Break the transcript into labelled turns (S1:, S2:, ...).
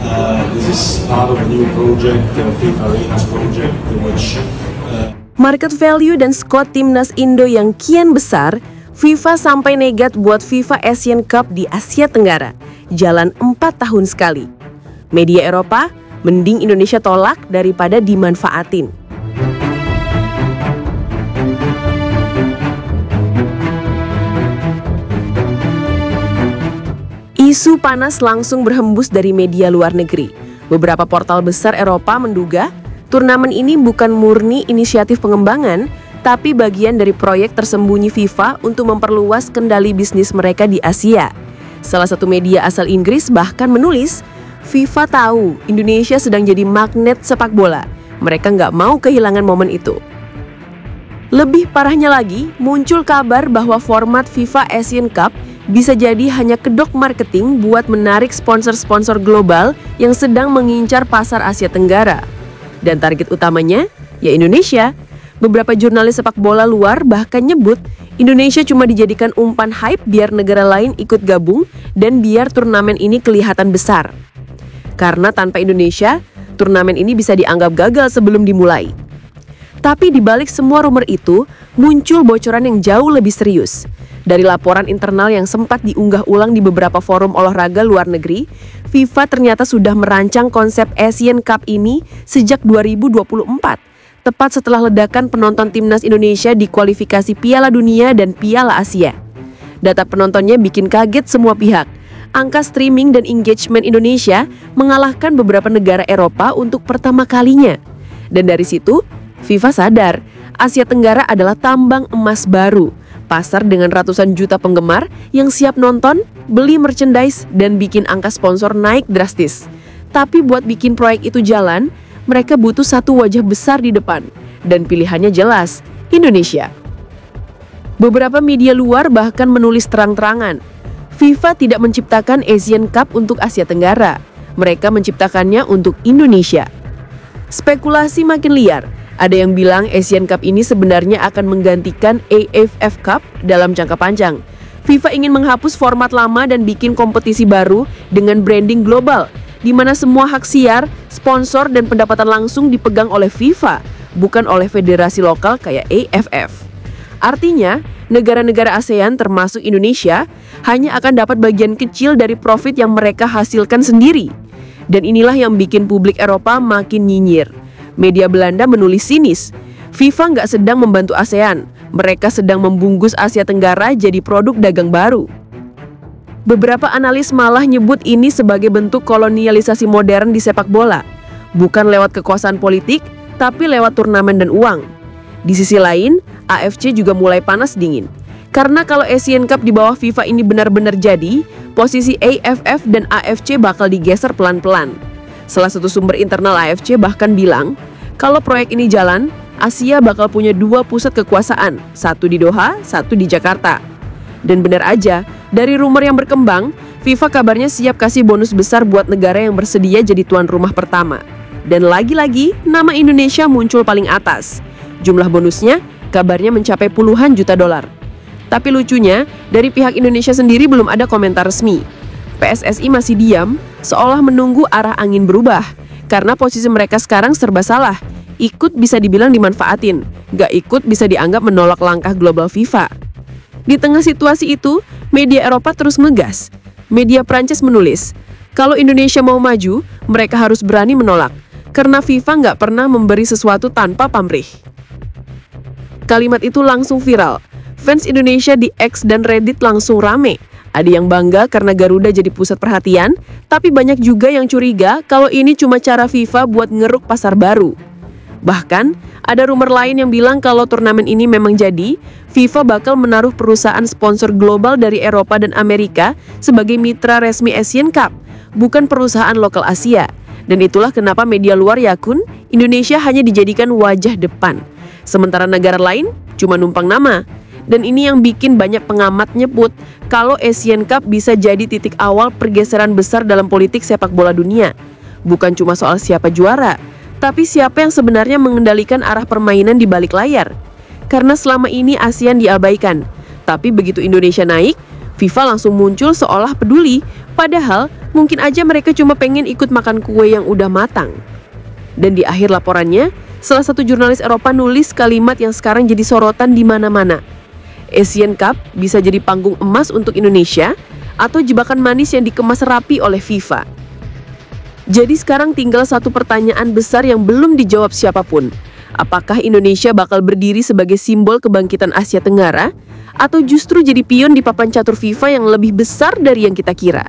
S1: This is part of a new project, FIFA Arenas project, which
S2: market value dan skor timnas Indo yang kian besar, FIFA sampai negat buat FIFA Asian Cup di Asia Tenggara, jalan 4 tahun sekali. Media Eropa, mending Indonesia tolak daripada dimanfaatin. Isu panas langsung berhembus dari media luar negeri. Beberapa portal besar Eropa menduga turnamen ini bukan murni inisiatif pengembangan, tapi bagian dari proyek tersembunyi FIFA untuk memperluas kendali bisnis mereka di Asia. Salah satu media asal Inggris bahkan menulis, FIFA tahu Indonesia sedang jadi magnet sepak bola. Mereka nggak mau kehilangan momen itu. Lebih parahnya lagi, muncul kabar bahwa format FIFA Asian Cup bisa jadi hanya kedok marketing buat menarik sponsor-sponsor global yang sedang mengincar pasar Asia Tenggara. Dan target utamanya, ya Indonesia. Beberapa jurnalis sepak bola luar bahkan nyebut Indonesia cuma dijadikan umpan hype biar negara lain ikut gabung dan biar turnamen ini kelihatan besar. Karena tanpa Indonesia, turnamen ini bisa dianggap gagal sebelum dimulai. Tapi di balik semua rumor itu, muncul bocoran yang jauh lebih serius. Dari laporan internal yang sempat diunggah ulang di beberapa forum olahraga luar negeri, FIFA ternyata sudah merancang konsep Asian Cup ini sejak 2024, tepat setelah ledakan penonton timnas Indonesia di kualifikasi Piala Dunia dan Piala Asia. Data penontonnya bikin kaget semua pihak. Angka streaming dan engagement Indonesia mengalahkan beberapa negara Eropa untuk pertama kalinya. Dan dari situ, FIFA sadar Asia Tenggara adalah tambang emas baru, pasar dengan ratusan juta penggemar yang siap nonton, beli merchandise, dan bikin angka sponsor naik drastis. Tapi buat bikin proyek itu jalan, mereka butuh satu wajah besar di depan, dan pilihannya jelas, Indonesia. Beberapa media luar bahkan menulis terang-terangan, FIFA tidak menciptakan Asian Cup untuk Asia Tenggara, mereka menciptakannya untuk Indonesia. Spekulasi makin liar. Ada yang bilang Asian Cup ini sebenarnya akan menggantikan AFF Cup dalam jangka panjang. FIFA ingin menghapus format lama dan bikin kompetisi baru dengan branding global, di mana semua hak siar, sponsor, dan pendapatan langsung dipegang oleh FIFA, bukan oleh federasi lokal kayak AFF. Artinya, negara-negara ASEAN termasuk Indonesia hanya akan dapat bagian kecil dari profit yang mereka hasilkan sendiri. Dan inilah yang bikin publik Eropa makin nyinyir. Media Belanda menulis sinis, FIFA nggak sedang membantu ASEAN, mereka sedang membungkus Asia Tenggara jadi produk dagang baru. Beberapa analis malah nyebut ini sebagai bentuk kolonialisasi modern di sepak bola, bukan lewat kekuasaan politik, tapi lewat turnamen dan uang. Di sisi lain, AFC juga mulai panas dingin. Karena kalau Asian Cup di bawah FIFA ini benar-benar jadi, posisi AFF dan AFC bakal digeser pelan-pelan. Salah satu sumber internal AFC bahkan bilang, kalau proyek ini jalan, Asia bakal punya 2 pusat kekuasaan, satu di Doha, satu di Jakarta. Dan benar aja, dari rumor yang berkembang, FIFA kabarnya siap kasih bonus besar buat negara yang bersedia jadi tuan rumah pertama. Dan lagi-lagi, nama Indonesia muncul paling atas. Jumlah bonusnya kabarnya mencapai puluhan juta dolar. Tapi lucunya, dari pihak Indonesia sendiri belum ada komentar resmi. PSSI masih diam, seolah menunggu arah angin berubah. Karena posisi mereka sekarang serba salah. Ikut bisa dibilang dimanfaatin, gak ikut bisa dianggap menolak langkah global FIFA. Di tengah situasi itu, media Eropa terus ngegas. Media Prancis menulis, kalau Indonesia mau maju, mereka harus berani menolak. Karena FIFA nggak pernah memberi sesuatu tanpa pamrih. Kalimat itu langsung viral. Fans Indonesia di X dan Reddit langsung rame. Ada yang bangga karena Garuda jadi pusat perhatian, tapi banyak juga yang curiga kalau ini cuma cara FIFA buat ngeruk pasar baru. Bahkan, ada rumor lain yang bilang kalau turnamen ini memang jadi, FIFA bakal menaruh perusahaan sponsor global dari Eropa dan Amerika sebagai mitra resmi Asian Cup, bukan perusahaan lokal Asia. Dan itulah kenapa media luar yakun Indonesia hanya dijadikan wajah depan. Sementara negara lain cuma numpang nama. Dan ini yang bikin banyak pengamat nyebut kalau Asian Cup bisa jadi titik awal pergeseran besar dalam politik sepak bola dunia. Bukan cuma soal siapa juara, tapi siapa yang sebenarnya mengendalikan arah permainan di balik layar. Karena selama ini ASEAN diabaikan, tapi begitu Indonesia naik, FIFA langsung muncul seolah peduli. Padahal mungkin aja mereka cuma pengen ikut makan kue yang udah matang. Dan di akhir laporannya, salah satu jurnalis Eropa nulis kalimat yang sekarang jadi sorotan di mana-mana. Asian Cup bisa jadi panggung emas untuk Indonesia atau jebakan manis yang dikemas rapi oleh FIFA. Jadi sekarang tinggal satu pertanyaan besar yang belum dijawab siapapun. Apakah Indonesia bakal berdiri sebagai simbol kebangkitan Asia Tenggara atau justru jadi pion di papan catur FIFA yang lebih besar dari yang kita kira?